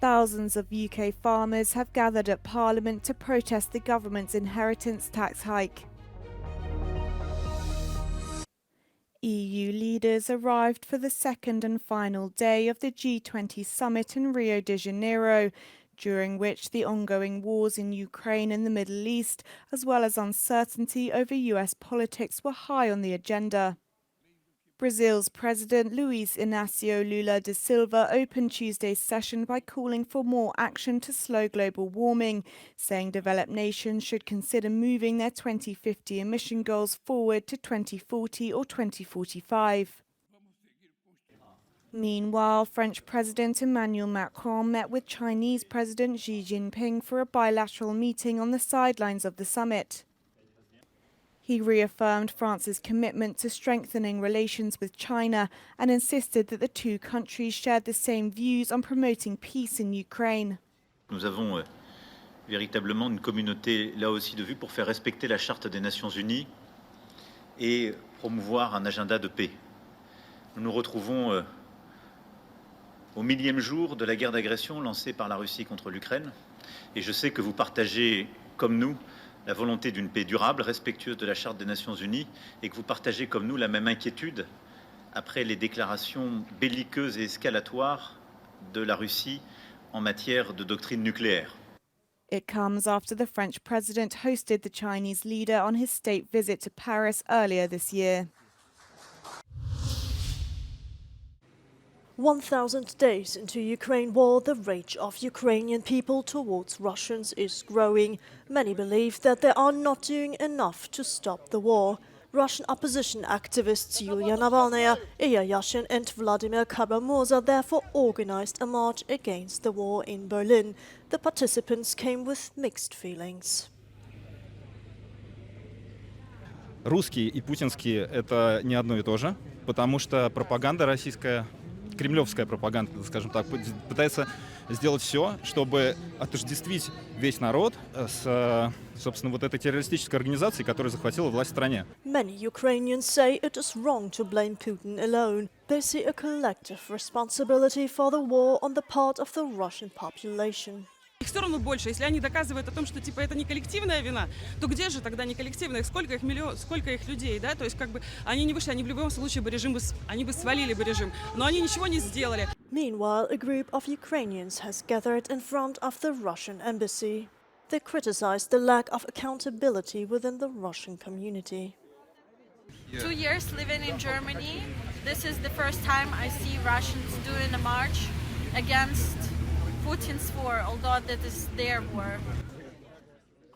Thousands of UK farmers have gathered at Parliament to protest the government's inheritance tax hike. EU leaders arrived for the second and final day of the G20 Summit in Rio de Janeiro, during which the ongoing wars in Ukraine and the Middle East, as well as uncertainty over US politics, were high on the agenda. Brazil's President Luiz Inácio Lula da Silva opened Tuesday's session by calling for more action to slow global warming, saying developed nations should consider moving their 2050 emission goals forward to 2040 or 2045. Meanwhile, French President Emmanuel Macron met with Chinese President Xi Jinping for a bilateral meeting on the sidelines of the summit. He reaffirmed France's commitment to strengthening relations with China and insisted that the two countries shared the same views on promoting peace in Ukraine. Nous avons véritablement une communauté là aussi de vues pour faire respecter la Charte des Nations Unies et promouvoir un agenda de paix. Nous nous retrouvons au millième jour de la guerre d'agression lancée par la Russie contre l'Ukraine et je sais que vous partagez, comme nous, la volonté d'une paix durable, respectueuse de la Charte des Nations Unies, et que vous partagez comme nous la même inquiétude après les déclarations belliqueuses et escalatoires de la Russie en matière de doctrine nucléaire. It comes after the French president hosted the Chinese leader on his state visit to Paris earlier this year. 1,000 days into Ukraine war, the rage of Ukrainian people towards Russians is growing. Many believe that they are not doing enough to stop the war. Russian opposition activists Yulia Navalnaya, Ilya Yashin and Vladimir Karamurza therefore organized a march against the war in Berlin. The participants came with mixed feelings. Русские и путинские – это не одно и то же, потому что пропаганда российская, кремлевская пропаганда, скажем так, пытается сделать все, чтобы отождествить весь народ с, собственно, вот этой террористической организацией, которая захватила власть в стране. Many Ukrainians say it is wrong to blame Putin alone. They see a collective responsibility for the war on the part of the Russian population. Их все равно больше. Если они доказывают о том, что типа это не коллективная вина, то где же тогда не коллективная? Сколько их миллион, сколько их людей, да? То есть как бы они не вышли, они в любом случае бы режим они бы свалили бы режим, но они ничего не сделали. Meanwhile, a group of Ukrainians has gathered in front of the Russian embassy. They criticized the lack of accountability within the Russian community. 2 years living in Germany, this is the first time I see Russians doing a march against Putin's war, although that is their war.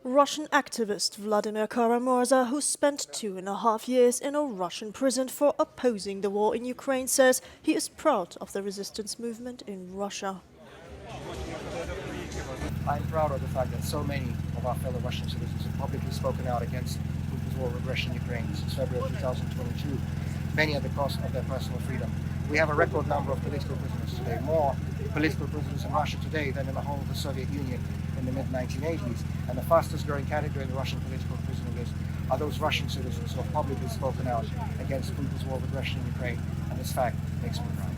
Russian activist Vladimir Karamurza, who spent 2.5 years in a Russian prison for opposing the war in Ukraine, says he is proud of the resistance movement in Russia. I'm proud of the fact that so many of our fellow Russian citizens have publicly spoken out against Putin's war of aggression in Ukraine since February 2022, many at the cost of their personal freedom. We have a record number of political prisoners today, more political prisoners in Russia today than in the whole of the Soviet Union in the mid-1980s. And the fastest growing category in the Russian political prisoner list are those Russian citizens who have publicly spoken out against Putin's war of aggression in Ukraine. And this fact makes me proud.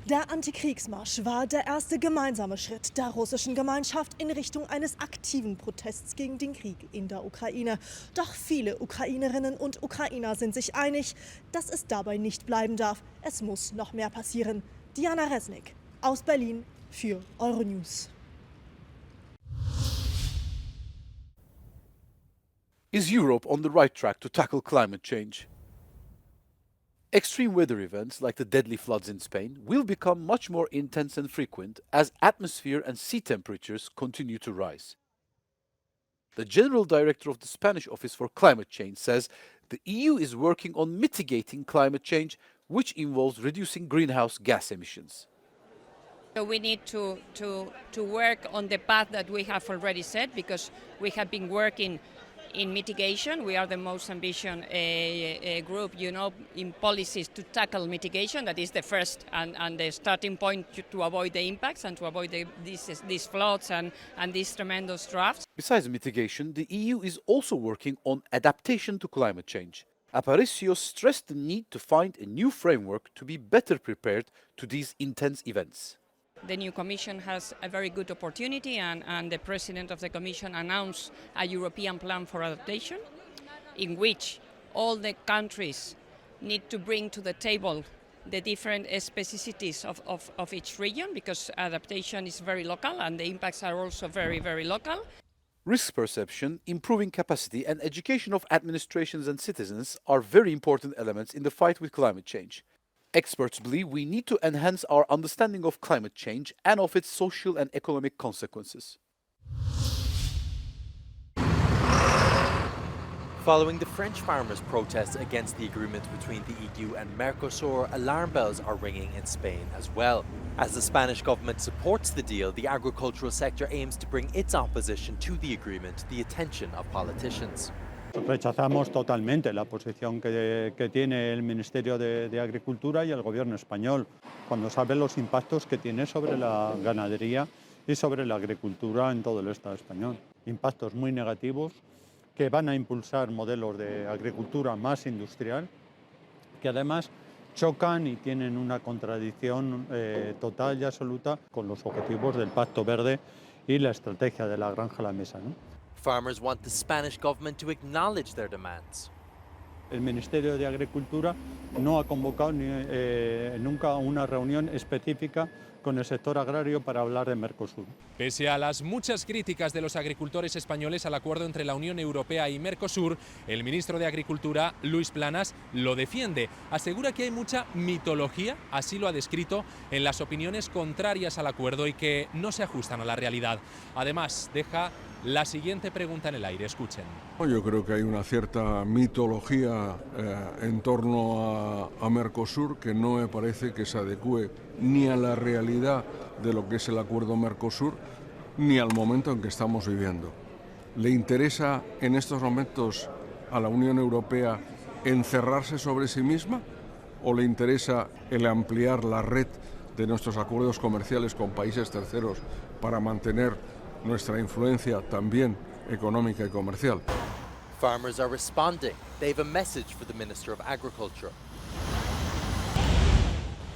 Der Antikriegsmarsch war der erste gemeinsame Schritt der russischen Gemeinschaft in Richtung eines aktiven Protests gegen den Krieg in der Ukraine. Doch viele Ukrainerinnen und Ukrainer sind sich einig, dass es dabei nicht bleiben darf. Es muss noch mehr passieren. Diana Resnick aus Berlin für Euronews. Is Europe on the right track to tackle climate change? Extreme weather events like the deadly floods in Spain will become much more intense and frequent as atmosphere and sea temperatures continue to rise. The General Director of the Spanish Office for Climate Change says the EU is working on mitigating climate change, which involves reducing greenhouse gas emissions. So we need to work on the path that we have already set, because we have been working in mitigation. We are the most ambitious group, in policies to tackle mitigation. That is the first and the starting point to avoid the impacts and to avoid these floods and these tremendous droughts. Besides mitigation, the EU is also working on adaptation to climate change. Aparicio stressed the need to find a new framework to be better prepared to these intense events. The new Commission has a very good opportunity, and the President of the Commission announced a European plan for adaptation, in which all the countries need to bring to the table the different specificities of each region, because adaptation is very local and the impacts are also very, very local. Risk perception, improving capacity, and education of administrations and citizens are very important elements in the fight with climate change. Experts believe we need to enhance our understanding of climate change and of its social and economic consequences. Following the French farmers' protests against the agreement between the EU and Mercosur, alarm bells are ringing in Spain as well. As the Spanish government supports the deal, the agricultural sector aims to bring its opposition to the agreement to the attention of politicians. Rechazamos totalmente la posición que tiene el Ministerio de Agricultura y el Gobierno español, cuando sabe los impactos que tiene sobre la ganadería y sobre la agricultura en todo el Estado español. Impactos muy negativos que van a impulsar modelos de agricultura más industrial, que además chocan y tienen una contradicción total y absoluta con los objetivos del Pacto Verde y la estrategia de la granja a la mesa, ¿no? Farmers want the Spanish government to acknowledge their demands. El Ministerio de Agricultura no ha convocado nunca una reunión específica con el sector agrario para hablar de Mercosur. Pese a las muchas críticas de los agricultores españoles al acuerdo entre la Unión Europea y Mercosur, el ministro de Agricultura, Luis Planas, lo defiende. Asegura que hay mucha mitología, así lo ha descrito, en las opiniones contrarias al acuerdo y que no se ajustan a la realidad. Además, deja la siguiente pregunta en el aire. Escuchen. Yo creo que hay una cierta mitología en torno a Mercosur que no me parece que se adecue ni a la realidad de lo que es el acuerdo Mercosur ni al momento en que estamos viviendo. ¿Le interesa en estos momentos a la Unión Europea encerrarse sobre sí misma o le interesa el ampliar la red de nuestros acuerdos comerciales con países terceros para mantener nuestra influencia también económica y comercial? Farmers are responding. They have a message for the Minister of Agriculture.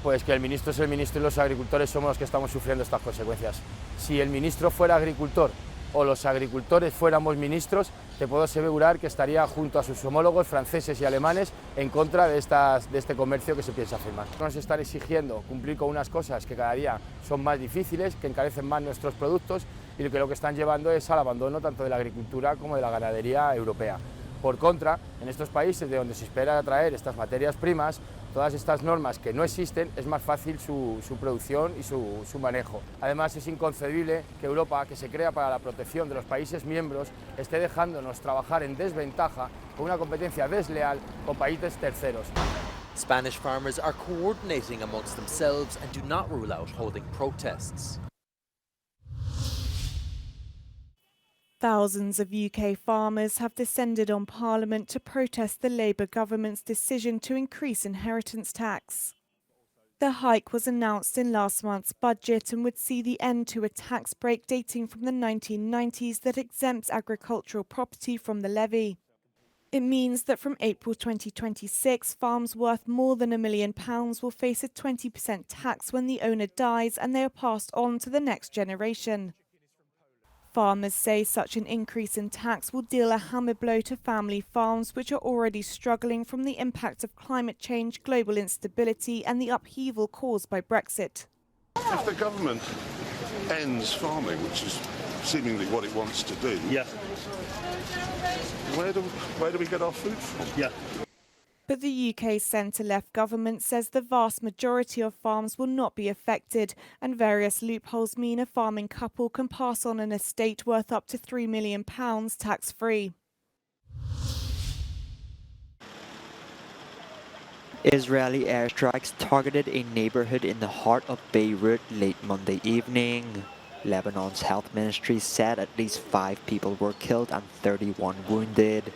Pues que el ministro es el ministro y los agricultores somos los que estamos sufriendo estas consecuencias. Si el ministro fuera agricultor o los agricultores fuéramos ministros, te puedo asegurar que estaría junto a sus homólogos franceses y alemanes en contra de este comercio que se piensa firmar. Nos están exigiendo cumplir con unas cosas que cada día son más difíciles, que encarecen más nuestros productos y que lo que están llevando es al abandono tanto de la agricultura como de la ganadería europea. Por contra, en estos países de donde se espera atraer estas materias primas, todas estas normas que no existen, es más fácil su producción y su manejo. Además, es inconcebible que Europa, que se crea para la protección de los países miembros, esté dejándonos trabajar en desventaja con una competencia desleal con países terceros. Spanish farmers are coordinating amongst themselves and do not rule out holding protests. Thousands of UK farmers have descended on Parliament to protest the Labour government's decision to increase inheritance tax. The hike was announced in last month's budget and would see the end to a tax break dating from the 1990s that exempts agricultural property from the levy. It means that from April 2026, farms worth more than £1 million will face a 20% tax when the owner dies and they are passed on to the next generation. Farmers say such an increase in tax will deal a hammer blow to family farms, which are already struggling from the impact of climate change, global instability and the upheaval caused by Brexit. If the government ends farming, which is seemingly what it wants to do, where do we get our food from? But the UK centre-left government says the vast majority of farms will not be affected, and various loopholes mean a farming couple can pass on an estate worth up to £3 million tax-free. Israeli airstrikes targeted a neighborhood in the heart of Beirut late Monday evening. Lebanon's health ministry said at least 5 people were killed and 31 wounded.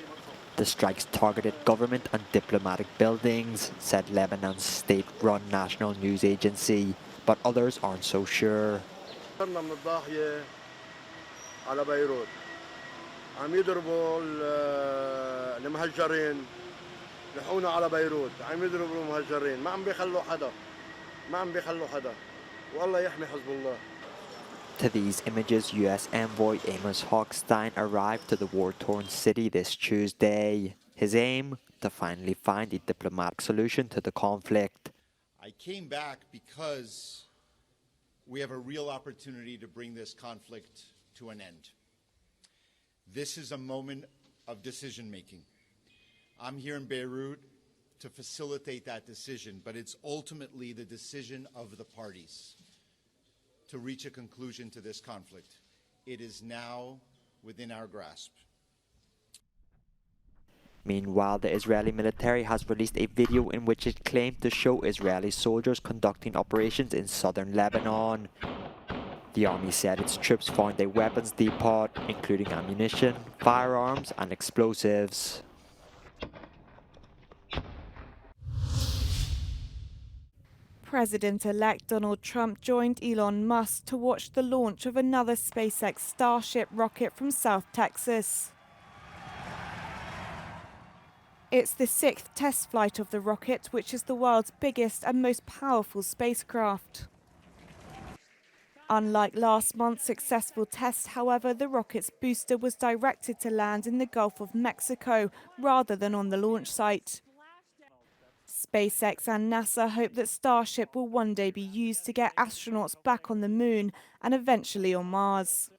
The strikes targeted government and diplomatic buildings, said Lebanon's state-run national news agency, but others aren't so sure. لحونا على بيروت عم يضربوا المهجرين ما عم بيخلوا حدا والله يحمي حزب الله. To these images, U.S. envoy Amos Hochstein arrived to the war-torn city this Tuesday. His aim? To finally find a diplomatic solution to the conflict. I came back because we have a real opportunity to bring this conflict to an end. This is a moment of decision-making. I'm here in Beirut to facilitate that decision, but it's ultimately the decision of the parties to reach a conclusion to this conflict. It is now within our grasp. Meanwhile, the Israeli military has released a video in which it claimed to show Israeli soldiers conducting operations in southern Lebanon. The army said its troops found a weapons depot, including ammunition, firearms, and explosives. President-elect Donald Trump joined Elon Musk to watch the launch of another SpaceX Starship rocket from South Texas. It's the 6th test flight of the rocket, which is the world's biggest and most powerful spacecraft. Unlike last month's successful test, however, the rocket's booster was directed to land in the Gulf of Mexico rather than on the launch site. SpaceX and NASA hope that Starship will one day be used to get astronauts back on the moon and eventually on Mars.